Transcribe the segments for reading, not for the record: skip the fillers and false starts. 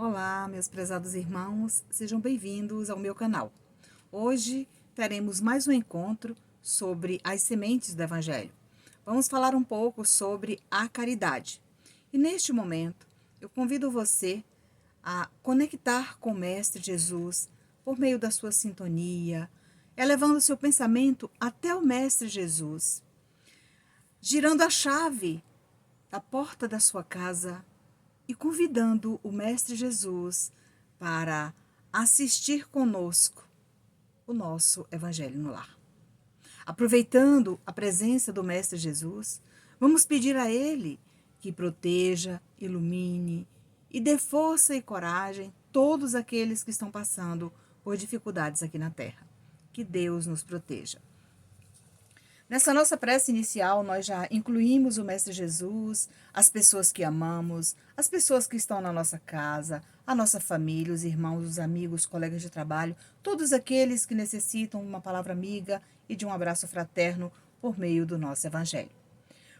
Olá, meus prezados irmãos, sejam bem-vindos ao meu canal. Hoje teremos mais um encontro sobre as sementes do Evangelho. Vamos falar um pouco sobre a caridade. E neste momento, eu convido você a conectar com o Mestre Jesus por meio da sua sintonia, elevando seu pensamento até o Mestre Jesus, girando a chave da porta da sua casa e convidando o Mestre Jesus para assistir conosco o nosso Evangelho no Lar. Aproveitando a presença do Mestre Jesus, vamos pedir a Ele que proteja, ilumine e dê força e coragem todos aqueles que estão passando por dificuldades aqui na Terra. Que Deus nos proteja. Nessa nossa prece inicial, nós já incluímos o Mestre Jesus, as pessoas que amamos, as pessoas que estão na nossa casa, a nossa família, os irmãos, os amigos, colegas de trabalho, todos aqueles que necessitam de uma palavra amiga e de um abraço fraterno por meio do nosso Evangelho.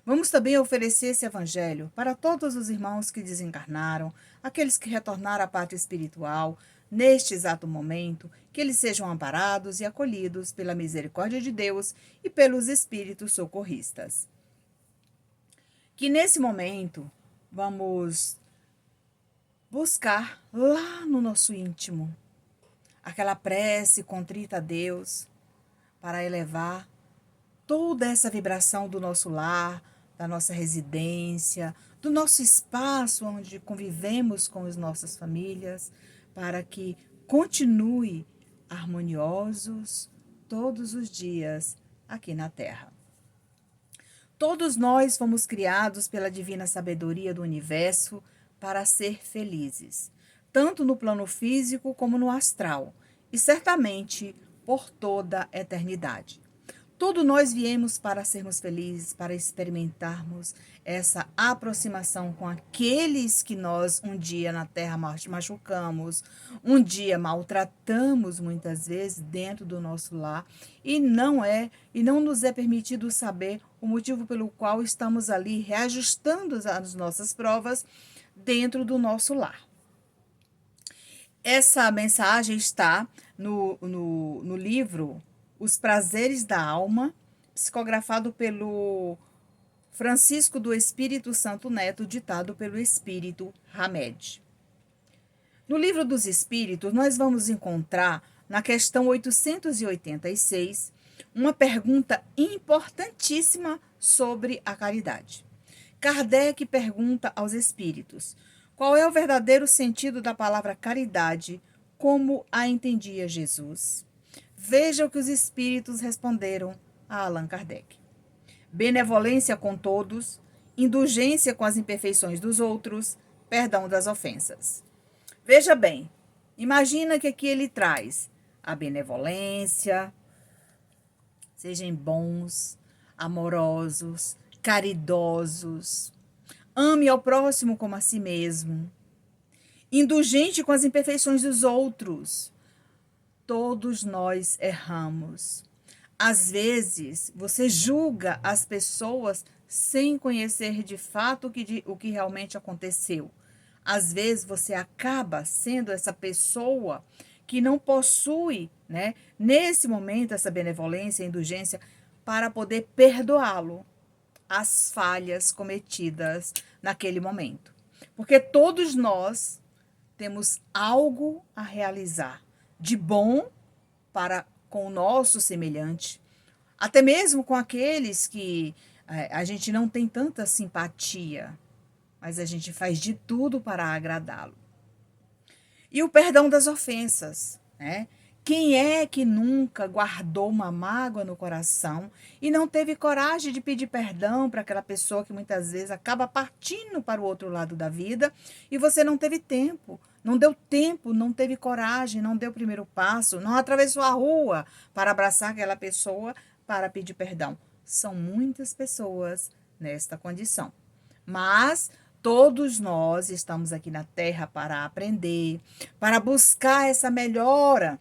Vamos também oferecer esse Evangelho para todos os irmãos que desencarnaram, aqueles que retornaram à pátria espiritual, neste exato momento, que eles sejam amparados e acolhidos pela misericórdia de Deus e pelos espíritos socorristas. Que nesse momento vamos buscar lá no nosso íntimo aquela prece contrita a Deus para elevar toda essa vibração do nosso lar, da nossa residência, do nosso espaço onde convivemos com as nossas famílias, para que continue harmoniosos todos os dias aqui na Terra. Todos nós fomos criados pela divina sabedoria do universo para ser felizes, tanto no plano físico como no astral, e certamente por toda a eternidade. Todos nós viemos para sermos felizes, para experimentarmos essa aproximação com aqueles que nós um dia na Terra machucamos, um dia maltratamos muitas vezes dentro do nosso lar, e não nos é permitido saber o motivo pelo qual estamos ali reajustando as nossas provas dentro do nosso lar. Essa mensagem está no livro Os Prazeres da Alma, psicografado pelo Francisco do Espírito Santo Neto, ditado pelo Espírito Hamed. No Livro dos Espíritos, nós vamos encontrar, na questão 886, uma pergunta importantíssima sobre a caridade. Kardec pergunta aos espíritos: qual é o verdadeiro sentido da palavra caridade, como a entendia Jesus? Veja o que os espíritos responderam a Allan Kardec: benevolência com todos, indulgência com as imperfeições dos outros, perdão das ofensas. Veja bem, imagina que aqui ele traz a benevolência, sejam bons, amorosos, caridosos, ame ao próximo como a si mesmo, indulgente com as imperfeições dos outros. Todos nós erramos. Às vezes, você julga as pessoas sem conhecer de fato o que realmente aconteceu. Às vezes, você acaba sendo essa pessoa que não possui, nesse momento, essa benevolência, indulgência, para poder perdoá-lo as falhas cometidas naquele momento. Porque todos nós temos algo a realizar de bom para com o nosso semelhante, até mesmo com aqueles que a gente não tem tanta simpatia, mas a gente faz de tudo para agradá-lo. E o perdão das ofensas, Quem é que nunca guardou uma mágoa no coração e não teve coragem de pedir perdão para aquela pessoa que muitas vezes acaba partindo para o outro lado da vida e você não teve tempo, não deu tempo, não teve coragem, não deu o primeiro passo, não atravessou a rua para abraçar aquela pessoa para pedir perdão? São muitas pessoas nesta condição. Mas todos nós estamos aqui na Terra para aprender, para buscar essa melhora,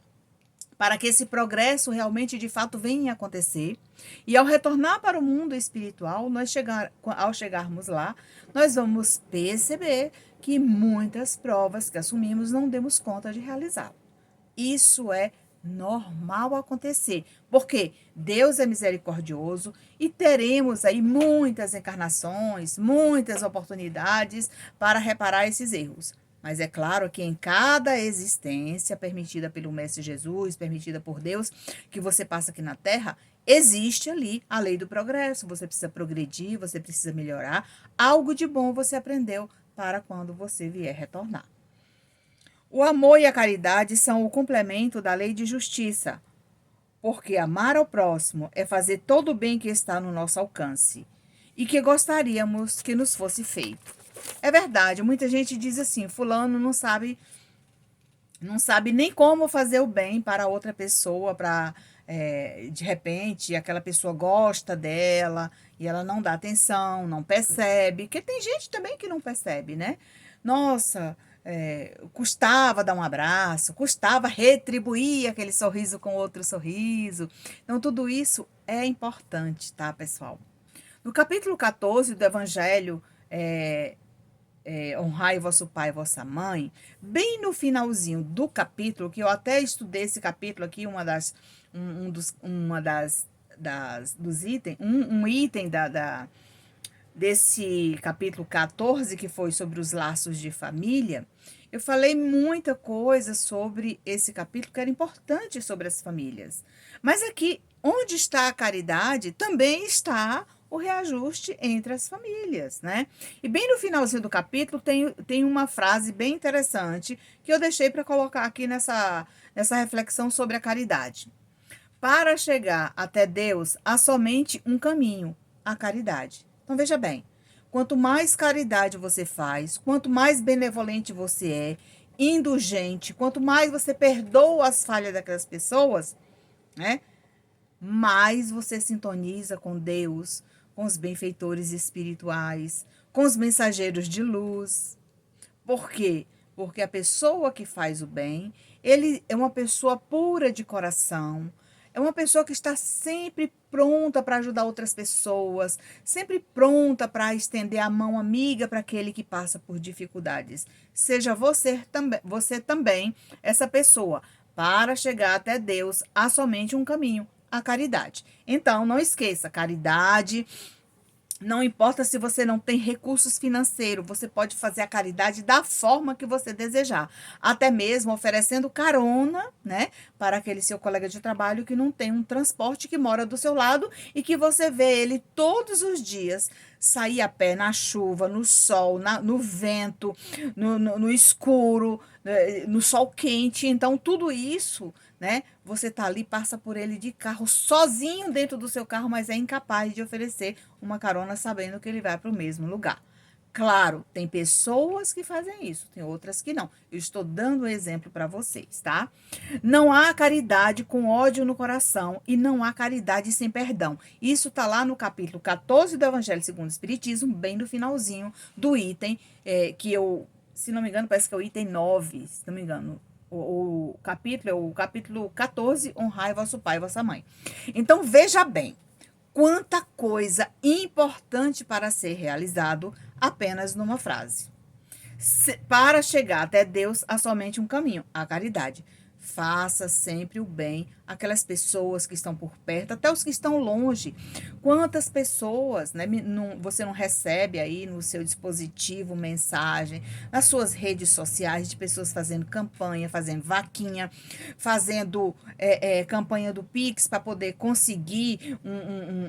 para que esse progresso realmente, de fato, venha a acontecer. E ao retornar para o mundo espiritual, ao chegarmos lá, nós vamos perceber que muitas provas que assumimos não demos conta de realizá-lo. Isso é normal acontecer, porque Deus é misericordioso e teremos aí muitas encarnações, muitas oportunidades para reparar esses erros. Mas é claro que em cada existência permitida pelo Mestre Jesus, permitida por Deus, que você passa aqui na Terra, existe ali a lei do progresso. Você precisa progredir, você precisa melhorar. Algo de bom você aprendeu para quando você vier retornar. O amor e a caridade são o complemento da lei de justiça, porque amar ao próximo é fazer todo o bem que está no nosso alcance e que gostaríamos que nos fosse feito. É verdade, muita gente diz assim, fulano não sabe nem como fazer o bem para outra pessoa, para de repente aquela pessoa gosta dela e ela não dá atenção, não percebe, porque tem gente também que não percebe, né? Nossa, custava dar um abraço, custava retribuir aquele sorriso com outro sorriso. Então, tudo isso é importante, tá, pessoal? No capítulo 14 do Evangelho, honrai vosso pai e vossa mãe, bem no finalzinho do capítulo, que eu até estudei esse capítulo aqui, dos itens, um item desse capítulo 14, que foi sobre os laços de família, eu falei muita coisa sobre esse capítulo que era importante sobre as famílias. Mas aqui, onde está a caridade, também está o reajuste entre as famílias, né? E bem no finalzinho do capítulo tem uma frase bem interessante que eu deixei para colocar aqui nessa reflexão sobre a caridade. Para chegar até Deus, há somente um caminho, a caridade. Então, veja bem, quanto mais caridade você faz, quanto mais benevolente você é, indulgente, quanto mais você perdoa as falhas daquelas pessoas, né? Mais você sintoniza com Deus, com os benfeitores espirituais, com os mensageiros de luz. Por quê? Porque a pessoa que faz o bem, ele é uma pessoa pura de coração, é uma pessoa que está sempre pronta para ajudar outras pessoas, sempre pronta para estender a mão amiga para aquele que passa por dificuldades. Seja você também essa pessoa. Para chegar até Deus, há somente um caminho, a caridade. Então, não esqueça, caridade. Não importa se você não tem recursos financeiros, você pode fazer a caridade da forma que você desejar. Até mesmo oferecendo carona, né, para aquele seu colega de trabalho que não tem um transporte, que mora do seu lado e que você vê ele todos os dias sair a pé na chuva, no sol, no vento, no escuro, no sol quente. Então, tudo isso, né? Você tá ali, passa por ele de carro, sozinho dentro do seu carro, mas é incapaz de oferecer uma carona sabendo que ele vai para o mesmo lugar. Claro, tem pessoas que fazem isso, tem outras que não. Eu estou dando um exemplo para vocês, tá? Não há caridade com ódio no coração e não há caridade sem perdão. Isso tá lá no capítulo 14 do Evangelho segundo o Espiritismo, bem no finalzinho do item, que eu, se não me engano, parece que é o item 9, se não me engano. O capítulo é o capítulo 14, honrai vosso pai e vossa mãe. Então, veja bem, quanta coisa importante para ser realizado apenas numa frase. Para chegar até Deus, há somente um caminho, a caridade. Faça sempre o bem àquelas pessoas que estão por perto, até os que estão longe. Quantas pessoas, né, você não recebe aí no seu dispositivo mensagem, nas suas redes sociais, de pessoas fazendo campanha, fazendo vaquinha, fazendo campanha do Pix para poder conseguir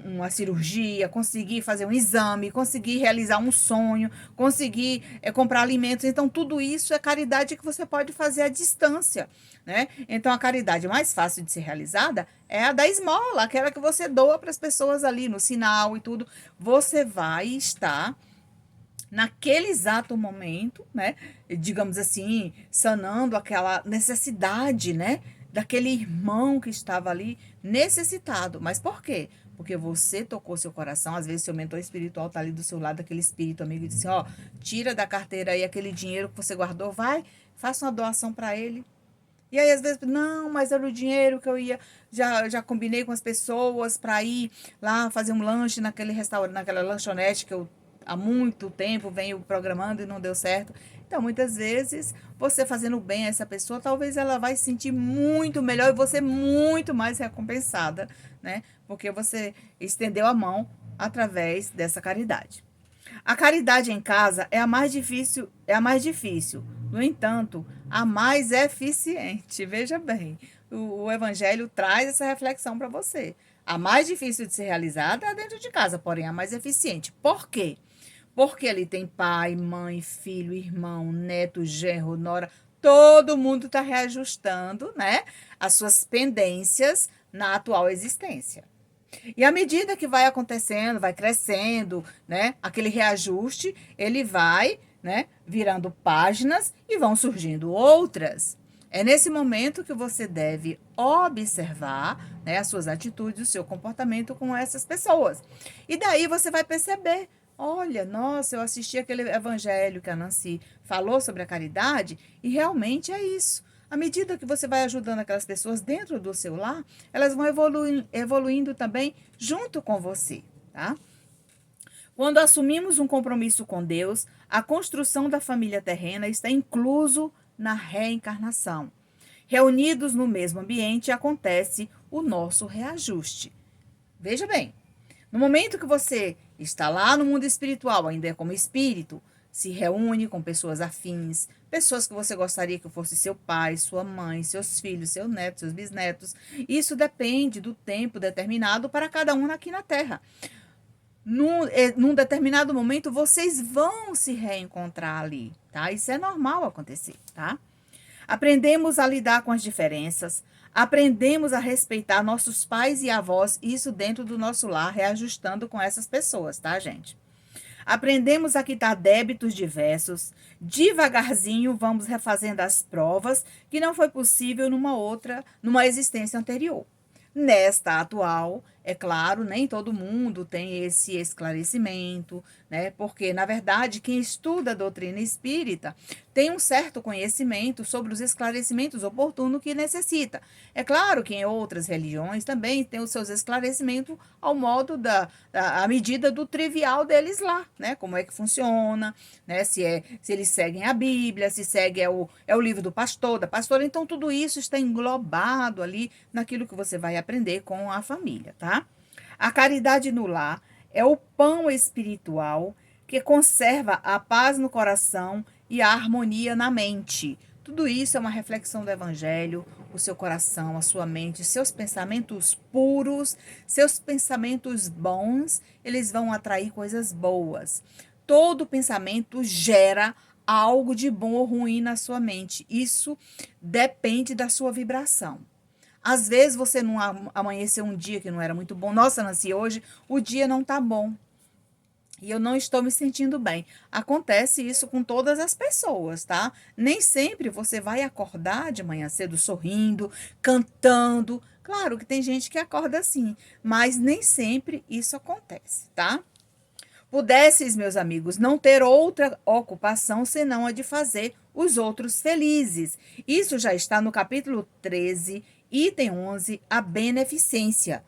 uma cirurgia, conseguir fazer um exame, conseguir realizar um sonho, conseguir comprar alimentos. Então, tudo isso é caridade que você pode fazer à distância, né? Então, a caridade mais fácil de ser realizada é a da esmola, aquela que você doa para as pessoas ali no sinal e tudo. Você vai estar naquele exato momento, né? Digamos assim, sanando aquela necessidade, né? Daquele irmão que estava ali necessitado. Mas por quê? Porque você tocou seu coração, às vezes seu mentor espiritual tá ali do seu lado, aquele espírito amigo, e disse, ó, tira da carteira aí aquele dinheiro que você guardou, vai, faça uma doação para ele. E aí, às vezes, não, mas era o dinheiro que eu ia, já combinei com as pessoas para ir lá fazer um lanche naquele restaurante, naquela lanchonete que eu há muito tempo venho programando e não deu certo. Então, muitas vezes, você fazendo bem a essa pessoa, talvez ela vai se sentir muito melhor e você muito mais recompensada, né? Porque você estendeu a mão através dessa caridade. A caridade em casa é a mais difícil, é a mais difícil. No entanto, a mais eficiente. Veja bem, o Evangelho traz essa reflexão para você. A mais difícil de ser realizada é dentro de casa, porém a mais eficiente. Por quê? Porque ali tem pai, mãe, filho, irmão, neto, genro, nora. Todo mundo está reajustando, né, as suas pendências na atual existência. E à medida que vai acontecendo, vai crescendo, né, aquele reajuste, ele vai, né, virando páginas e vão surgindo outras. É nesse momento que você deve observar, né, as suas atitudes, o seu comportamento com essas pessoas. E daí você vai perceber, olha, nossa, eu assisti aquele evangelho que a Nancy falou sobre a caridade e realmente é isso. À medida que você vai ajudando aquelas pessoas dentro do seu lar, elas vão evoluindo também junto com você, tá? Quando assumimos um compromisso com Deus, a construção da família terrena está incluso na reencarnação. Reunidos no mesmo ambiente, acontece o nosso reajuste. Veja bem, no momento que você está lá no mundo espiritual, ainda é como espírito, se reúne com pessoas afins, pessoas que você gostaria que fosse seu pai, sua mãe, seus filhos, seus netos, seus bisnetos. Isso depende do tempo determinado para cada um aqui na Terra. Num determinado momento, vocês vão se reencontrar ali, tá? Isso é normal acontecer, tá? Aprendemos a lidar com as diferenças, aprendemos a respeitar nossos pais e avós, isso dentro do nosso lar, reajustando com essas pessoas, tá, gente? Aprendemos a quitar débitos diversos. Devagarzinho vamos refazendo as provas que não foi possível numa existência anterior. Nesta atual, é claro, nem todo mundo tem esse esclarecimento, né? Porque, na verdade, quem estuda a doutrina espírita tem um certo conhecimento sobre os esclarecimentos oportunos que necessita. É claro que em outras religiões também tem os seus esclarecimentos ao modo à medida do trivial deles lá, né? Como é que funciona, né? Se eles seguem a Bíblia, se segue é o livro do pastor, da pastora. Então, tudo isso está englobado ali naquilo que você vai aprender com a família, tá? A caridade no lar é o pão espiritual que conserva a paz no coração e a harmonia na mente. Tudo isso é uma reflexão do Evangelho, o seu coração, a sua mente, seus pensamentos puros, seus pensamentos bons, eles vão atrair coisas boas. Todo pensamento gera algo de bom ou ruim na sua mente. Isso depende da sua vibração. Às vezes você não amanheceu um dia que não era muito bom. Nossa, Nancy, hoje o dia não tá bom. E eu não estou me sentindo bem. Acontece isso com todas as pessoas, tá? Nem sempre você vai acordar de manhã cedo sorrindo, cantando. Claro que tem gente que acorda assim, mas nem sempre isso acontece, tá? Pudesseis, meus amigos, não ter outra ocupação senão a de fazer os outros felizes. Isso já está no capítulo 13, item 11, a beneficência.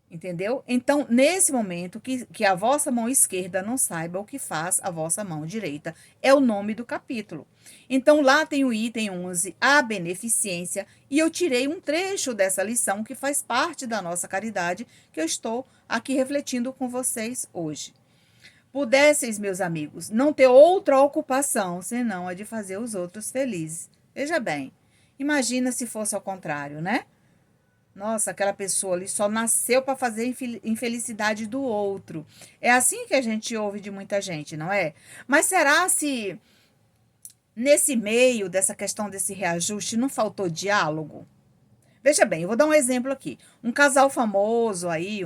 Entendeu? Então, nesse momento, que a vossa mão esquerda não saiba o que faz a vossa mão direita, é o nome do capítulo. Então, lá tem o item 11, a beneficência, e eu tirei um trecho dessa lição que faz parte da nossa caridade, que eu estou aqui refletindo com vocês hoje. Pudesseis, meus amigos, não ter outra ocupação, senão a de fazer os outros felizes. Veja bem, imagina se fosse ao contrário, né? Nossa, aquela pessoa ali só nasceu para fazer infelicidade do outro. É assim que a gente ouve de muita gente, não é? Mas será se nesse meio dessa questão desse reajuste não faltou diálogo? Veja bem, eu vou dar um exemplo aqui. Um casal famoso aí,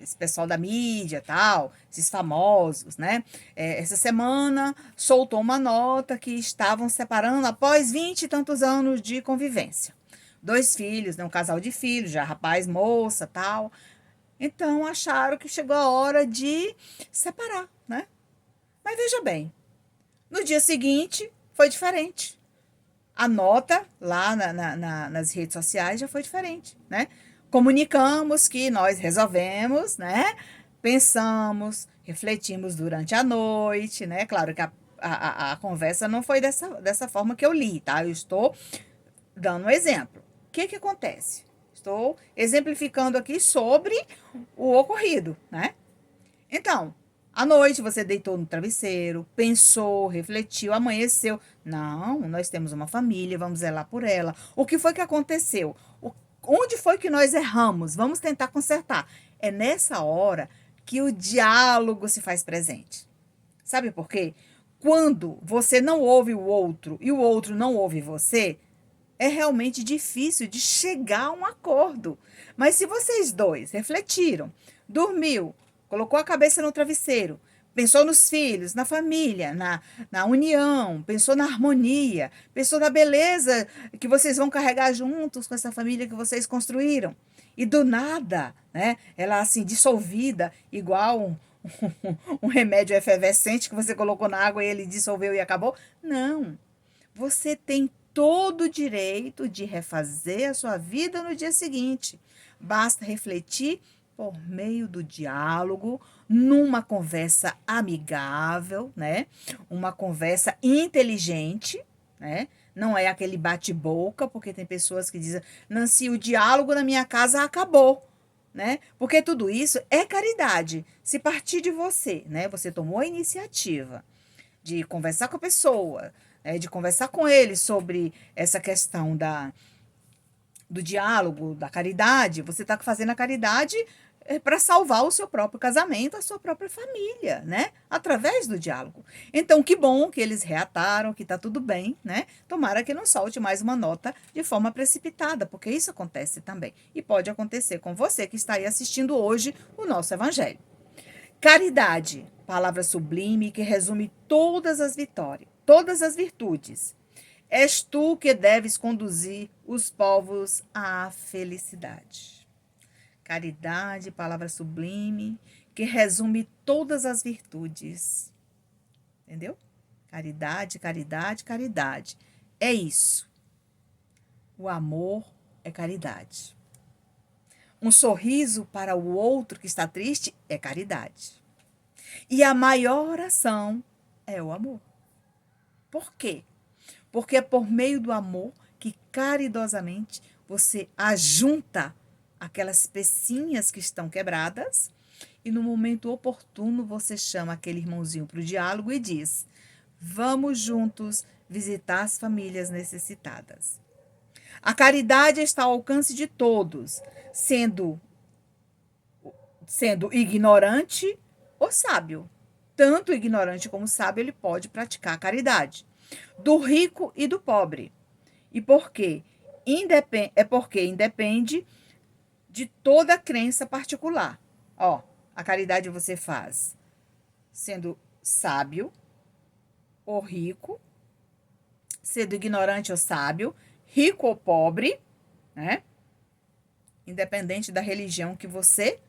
esse pessoal da mídia tal, esses famosos, né? Essa semana soltou uma nota que estavam separando após 20 e tantos anos de convivência. 2 filhos, né? Um casal de filhos, já rapaz, moça, tal. Então, acharam que chegou a hora de separar, né? Mas veja bem, no dia seguinte foi diferente. A nota lá nas redes sociais já foi diferente, né? Comunicamos que nós resolvemos, né? Pensamos, refletimos durante a noite, né? Claro que a conversa não foi dessa forma que eu li, tá? Eu estou dando um exemplo. O que que acontece? Estou exemplificando aqui sobre o ocorrido, né? Então, à noite você deitou no travesseiro, pensou, refletiu, amanheceu. Não, nós temos uma família, vamos zelar por ela. O que foi que aconteceu? Onde foi que nós erramos? Vamos tentar consertar. É nessa hora que o diálogo se faz presente. Sabe por quê? Quando você não ouve o outro e o outro não ouve você, é realmente difícil de chegar a um acordo. Mas se vocês dois refletiram, dormiu, colocou a cabeça no travesseiro, pensou nos filhos, na família, na união, pensou na harmonia, pensou na beleza que vocês vão carregar juntos com essa família que vocês construíram. E do nada, né, ela assim dissolvida, igual um remédio efervescente que você colocou na água e ele dissolveu e acabou. Não. Você tem todo o direito de refazer a sua vida no dia seguinte. Basta refletir por meio do diálogo, numa conversa amigável, né? Uma conversa inteligente, né? Não é aquele bate-boca, porque tem pessoas que dizem, Nancy, o diálogo na minha casa acabou, né? Porque tudo isso é caridade. Se partir de você, né? Você tomou a iniciativa de conversar com a pessoa, de conversar com ele sobre essa questão do diálogo, da caridade. Você está fazendo a caridade para salvar o seu próprio casamento, a sua própria família, né? Através do diálogo. Então, que bom que eles reataram, que está tudo bem, né? Tomara que não solte mais uma nota de forma precipitada, porque isso acontece também. E pode acontecer com você que está aí assistindo hoje o nosso evangelho. Caridade, palavra sublime que resume todas as vitórias, todas as virtudes. És tu que deves conduzir os povos à felicidade. Caridade, palavra sublime que resume todas as virtudes. Entendeu? Caridade, caridade, caridade. É isso. O amor é caridade. Um sorriso para o outro que está triste é caridade. E a maior oração é o amor. Por quê? Porque é por meio do amor que caridosamente você ajunta aquelas pecinhas que estão quebradas e no momento oportuno você chama aquele irmãozinho para o diálogo e diz: vamos juntos visitar as famílias necessitadas. A caridade está ao alcance de todos, sendo ignorante ou sábio. Tanto ignorante como sábio, ele pode praticar a caridade. Do rico e do pobre. E por quê? É porque independe de toda crença particular. Ó, a caridade você faz sendo sábio ou rico, sendo ignorante ou sábio, rico ou pobre, né? Independente da religião que você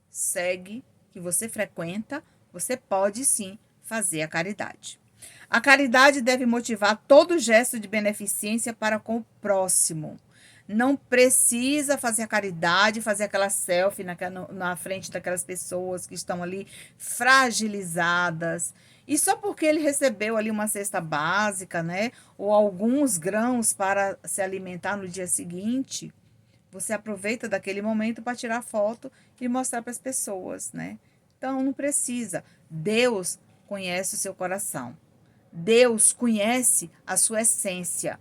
segue, que você frequenta, você pode sim fazer a caridade. A caridade deve motivar todo gesto de beneficência para com o próximo. Não precisa fazer a caridade, fazer aquela selfie na frente daquelas pessoas que estão ali fragilizadas. E só porque ele recebeu ali uma cesta básica, né? Ou alguns grãos para se alimentar no dia seguinte, você aproveita daquele momento para tirar foto e mostrar para as pessoas, né? Então, não precisa. Deus conhece o seu coração. Deus conhece a sua essência.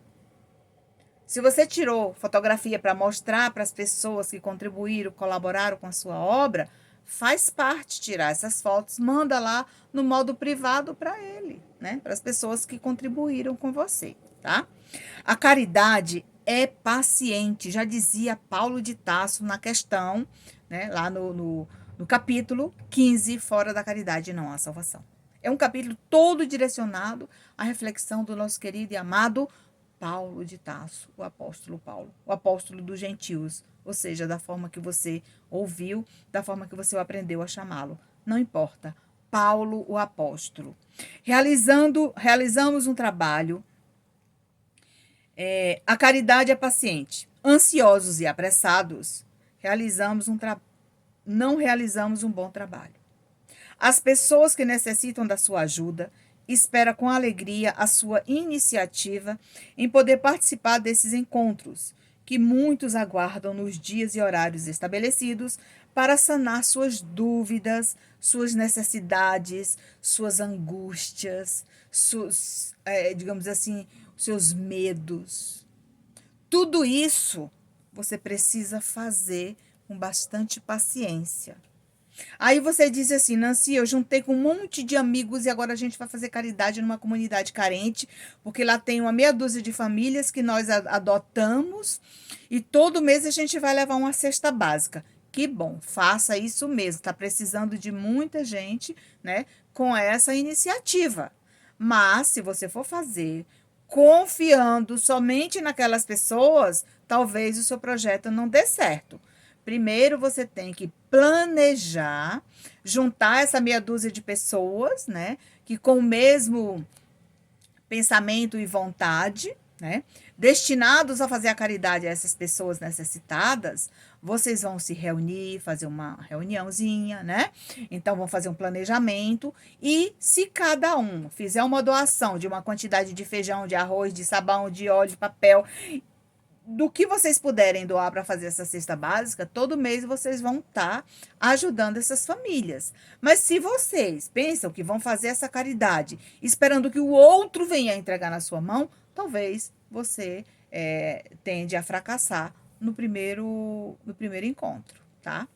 Se você tirou fotografia para mostrar para as pessoas que contribuíram, colaboraram com a sua obra, faz parte tirar essas fotos, manda lá no modo privado para ele, né? Para as pessoas que contribuíram com você, tá? A caridade é paciente, já dizia Paulo de Tarso na questão, né? Lá no capítulo 15, fora da caridade não há salvação. É um capítulo todo direcionado à reflexão do nosso querido e amado Paulo de Tarso, o apóstolo Paulo, o apóstolo dos gentios, ou seja, da forma que você ouviu, da forma que você aprendeu a chamá-lo. Não importa. Paulo, o apóstolo. Realizamos um trabalho. A caridade é paciente. Ansiosos e apressados, não realizamos um bom trabalho. As pessoas que necessitam da sua ajuda espera com alegria a sua iniciativa em poder participar desses encontros, que muitos aguardam nos dias e horários estabelecidos para sanar suas dúvidas, suas necessidades, suas angústias, digamos assim, seus medos. Tudo isso você precisa fazer com bastante paciência. Aí você diz assim, Nancy, eu juntei com um monte de amigos e agora a gente vai fazer caridade numa comunidade carente, porque lá tem uma meia dúzia de famílias que nós adotamos e todo mês a gente vai levar uma cesta básica. Que bom, faça isso mesmo. Está precisando de muita gente, né, com essa iniciativa. Mas se você for fazer confiando somente naquelas pessoas, talvez o seu projeto não dê certo. Primeiro você tem que planejar, juntar essa meia dúzia de pessoas, né, que com o mesmo pensamento e vontade, né, destinados a fazer a caridade a essas pessoas necessitadas, vocês vão se reunir, fazer uma reuniãozinha, né? Então vão fazer um planejamento e se cada um fizer uma doação de uma quantidade de feijão, de arroz, de sabão, de óleo, de papel, do que vocês puderem doar para fazer essa cesta básica, todo mês vocês vão estar ajudando essas famílias. Mas se vocês pensam que vão fazer essa caridade esperando que o outro venha entregar na sua mão, talvez você tende a fracassar no primeiro encontro, tá?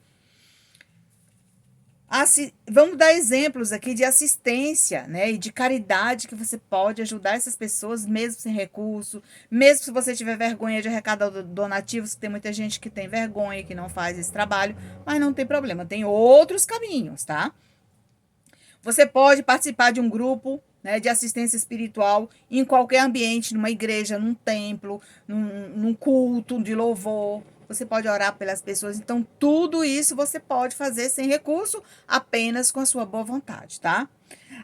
Vamos dar exemplos aqui de assistência, né, e de caridade que você pode ajudar essas pessoas mesmo sem recurso, mesmo se você tiver vergonha de arrecadar donativos, que tem muita gente que tem vergonha, que não faz esse trabalho, mas não tem problema, tem outros caminhos, tá? Você pode participar de um grupo, né, de assistência espiritual em qualquer ambiente, numa igreja, num templo, num culto de louvor. Você pode orar pelas pessoas. Então, tudo isso você pode fazer sem recurso, apenas com a sua boa vontade, tá?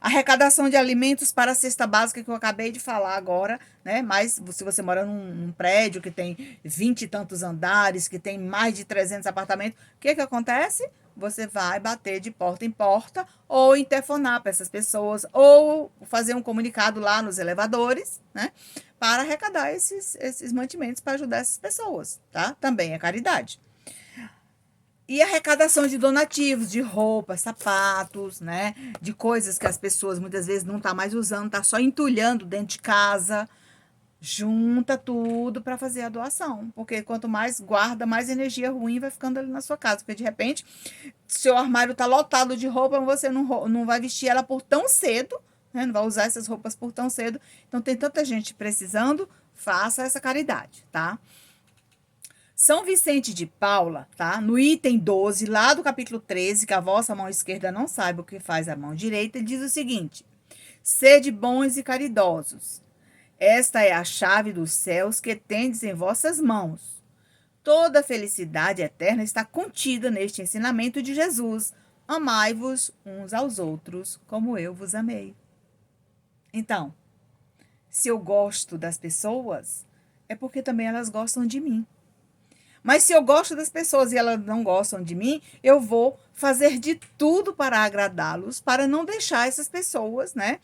Arrecadação de alimentos para a cesta básica que eu acabei de falar agora, né? Mas se você mora num prédio que tem 20 e tantos andares, que tem mais de 300 apartamentos, o que acontece? Você vai bater de porta em porta ou interfonar para essas pessoas ou fazer um comunicado lá nos elevadores, né? Para arrecadar esses mantimentos para ajudar essas pessoas, tá? Também é caridade. E arrecadação de donativos, de roupas, sapatos, né? De coisas que as pessoas muitas vezes não tá mais usando, tá só entulhando dentro de casa. Junta tudo para fazer a doação. Porque quanto mais guarda, mais energia ruim vai ficando ali na sua casa. Porque de repente, seu armário tá lotado de roupa, você não vai vestir ela por tão cedo, né? Não vai usar essas roupas por tão cedo. Então tem tanta gente precisando, faça essa caridade, tá? São Vicente de Paula, tá? No item 12, lá do capítulo 13, que a vossa mão esquerda não saiba o que faz a mão direita, ele diz o seguinte: sede bons e caridosos. Esta é a chave dos céus que tendes em vossas mãos. Toda a felicidade eterna está contida neste ensinamento de Jesus. Amai-vos uns aos outros, como eu vos amei. Então, se eu gosto das pessoas, é porque também elas gostam de mim. Mas se eu gosto das pessoas e elas não gostam de mim, eu vou fazer de tudo para agradá-los, para não deixar essas pessoas, né?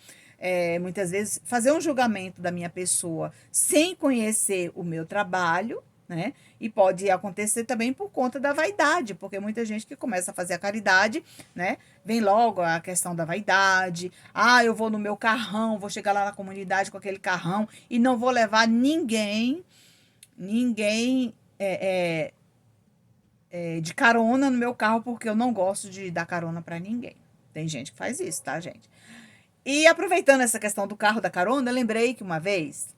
Muitas vezes fazer um julgamento da minha pessoa sem conhecer o meu trabalho, né? E pode acontecer também por conta da vaidade, porque muita gente que começa a fazer a caridade, né? Vem logo a questão da vaidade. Ah, eu vou no meu carrão, vou chegar lá na comunidade com aquele carrão e não vou levar ninguém de carona no meu carro, porque eu não gosto de dar carona para ninguém. Tem gente que faz isso, tá, gente? E aproveitando essa questão do carro da carona, eu lembrei que uma vez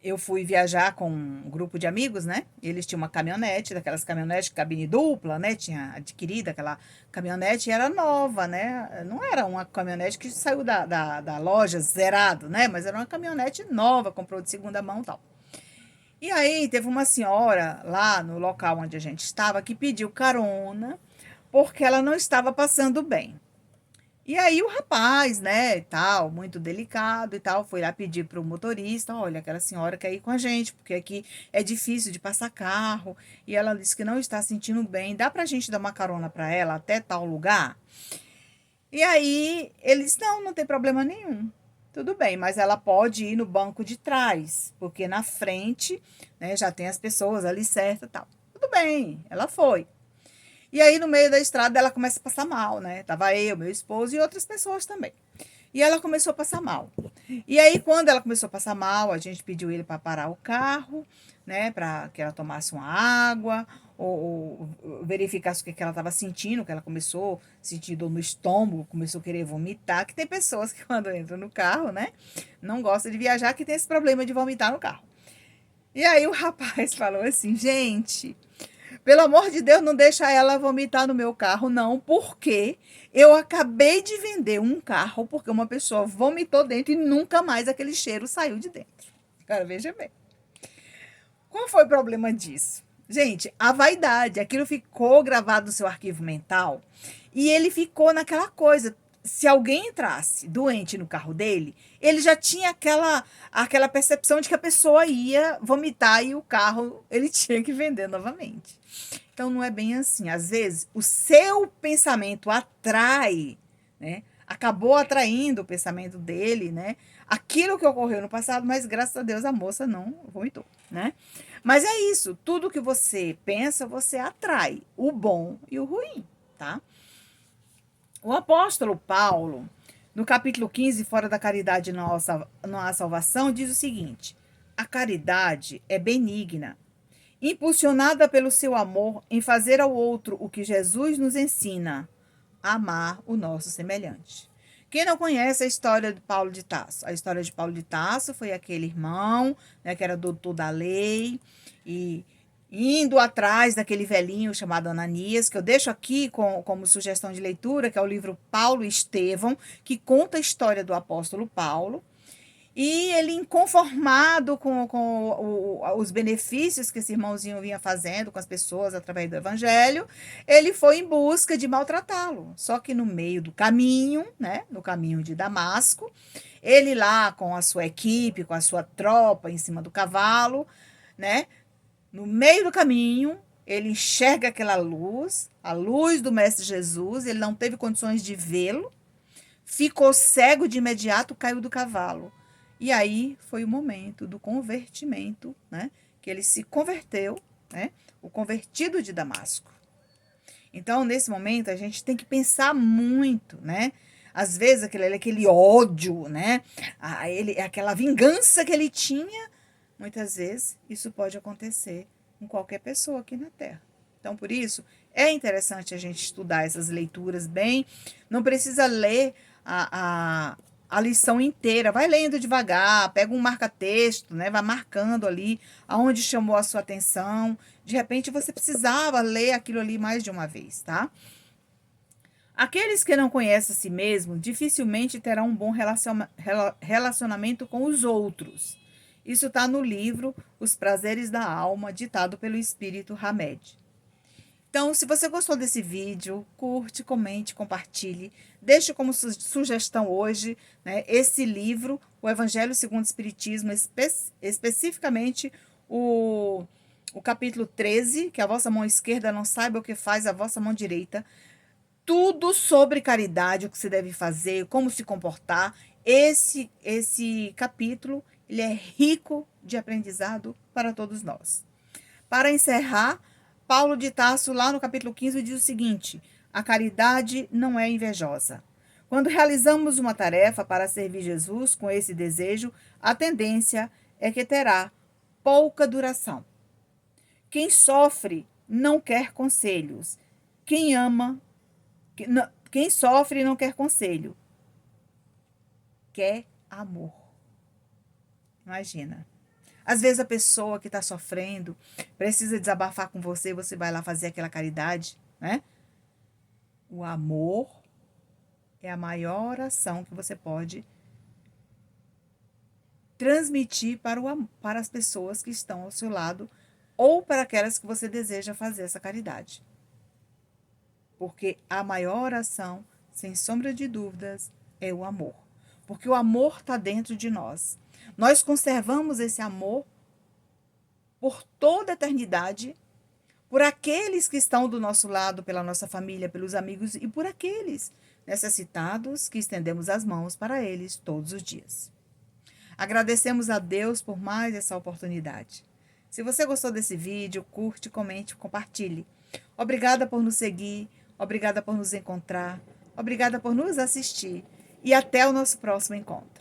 eu fui viajar com um grupo de amigos, né? Eles tinham uma caminhonete, daquelas caminhonetes de cabine dupla, né? Tinha adquirido aquela caminhonete e era nova, né? Não era uma caminhonete que saiu da loja zerado, né? Mas era uma caminhonete nova, comprou de segunda mão e tal. E aí teve uma senhora lá no local onde a gente estava que pediu carona porque ela não estava passando bem. E aí o rapaz, né, tal, muito delicado e tal, foi lá pedir para o motorista: olha, aquela senhora quer ir com a gente, porque aqui é difícil de passar carro, e ela disse que não está sentindo bem, dá para a gente dar uma carona para ela até tal lugar? E aí ele disse: não, não tem problema nenhum. Tudo bem, mas ela pode ir no banco de trás, porque na frente, né, já tem as pessoas ali certa e tal. Tudo bem, ela foi. E aí, no meio da estrada, ela começa a passar mal, né? Tava eu, meu esposo e outras pessoas também. E ela começou a passar mal. E aí, quando ela começou a passar mal, a gente pediu ele para parar o carro, né? Para que ela tomasse uma água, ou verificasse o que ela estava sentindo, que ela começou a sentir dor no estômago, começou a querer vomitar, que tem pessoas que quando entram no carro, né? Não gostam de viajar, que tem esse problema de vomitar no carro. E aí o rapaz falou assim, gente, pelo amor de Deus, não deixa ela vomitar no meu carro, não, porque eu acabei de vender um carro porque uma pessoa vomitou dentro e nunca mais aquele cheiro saiu de dentro. Cara, veja bem. Qual foi o problema disso? Gente, a vaidade, aquilo ficou gravado no seu arquivo mental e ele ficou naquela coisa. Se alguém entrasse doente no carro dele, ele já tinha aquela percepção de que a pessoa ia vomitar e o carro ele tinha que vender novamente. Então não é bem assim. Às vezes o seu pensamento atrai, né? Acabou atraindo o pensamento dele, né? Aquilo que ocorreu no passado, mas graças a Deus a moça não vomitou, né? Mas é isso, tudo que você pensa, você atrai, o bom e o ruim, tá? O apóstolo Paulo, no capítulo 15, Fora da Caridade não há salvação, diz o seguinte: a caridade é benigna, impulsionada pelo seu amor em fazer ao outro o que Jesus nos ensina, amar o nosso semelhante. Quem não conhece a história de Paulo de Tarso? A história de Paulo de Tarso foi aquele irmão, né, que era doutor da lei e indo atrás daquele velhinho chamado Ananias, que eu deixo aqui como sugestão de leitura, que é o livro Paulo e Estevão, que conta a história do apóstolo Paulo. E ele, inconformado com os benefícios que esse irmãozinho vinha fazendo com as pessoas através do evangelho, ele foi em busca de maltratá-lo. Só que no meio do caminho, né, no caminho de Damasco, ele lá com a sua equipe, com a sua tropa em cima do cavalo, né, no meio do caminho, ele enxerga aquela luz, a luz do Mestre Jesus, ele não teve condições de vê-lo, ficou cego de imediato, caiu do cavalo. E aí foi o momento do convertimento, né? Que ele se converteu, né? O convertido de Damasco. Então, nesse momento, a gente tem que pensar muito, né? Às vezes, aquele ódio, né? Aquela vingança que ele tinha, muitas vezes, isso pode acontecer com qualquer pessoa aqui na Terra. Então, por isso, é interessante a gente estudar essas leituras bem. Não precisa ler a lição inteira. Vai lendo devagar, pega um marca-texto, né? Vai marcando ali aonde chamou a sua atenção. De repente, você precisava ler aquilo ali mais de uma vez, tá? Aqueles que não conhecem a si mesmo dificilmente terão um bom relacionamento com os outros. Isso está no livro Os Prazeres da Alma, ditado pelo espírito Hamed. Então, se você gostou desse vídeo, curte, comente, compartilhe. Deixe como sugestão hoje, né, esse livro, O Evangelho segundo o Espiritismo, especificamente o capítulo 13, que a vossa mão esquerda não saiba o que faz a vossa mão direita. Tudo sobre caridade, o que se deve fazer, como se comportar. Esse capítulo ele é rico de aprendizado para todos nós. Para encerrar, Paulo de Tarso, lá no capítulo 15, diz o seguinte: a caridade não é invejosa. Quando realizamos uma tarefa para servir Jesus com esse desejo, a tendência é que terá pouca duração. Quem sofre não quer conselhos. Quem ama, quem sofre não quer conselho. Quer amor. Imagina. Às vezes a pessoa que está sofrendo precisa desabafar com você, você vai lá fazer aquela caridade, né? O amor é a maior ação que você pode transmitir para as pessoas que estão ao seu lado ou para aquelas que você deseja fazer essa caridade. Porque a maior ação, sem sombra de dúvidas, é o amor. Porque o amor está dentro de nós. Nós conservamos esse amor por toda a eternidade, por aqueles que estão do nosso lado, pela nossa família, pelos amigos e por aqueles necessitados que estendemos as mãos para eles todos os dias. Agradecemos a Deus por mais essa oportunidade. Se você gostou desse vídeo, curte, comente, compartilhe. Obrigada por nos seguir, obrigada por nos encontrar, obrigada por nos assistir e até o nosso próximo encontro.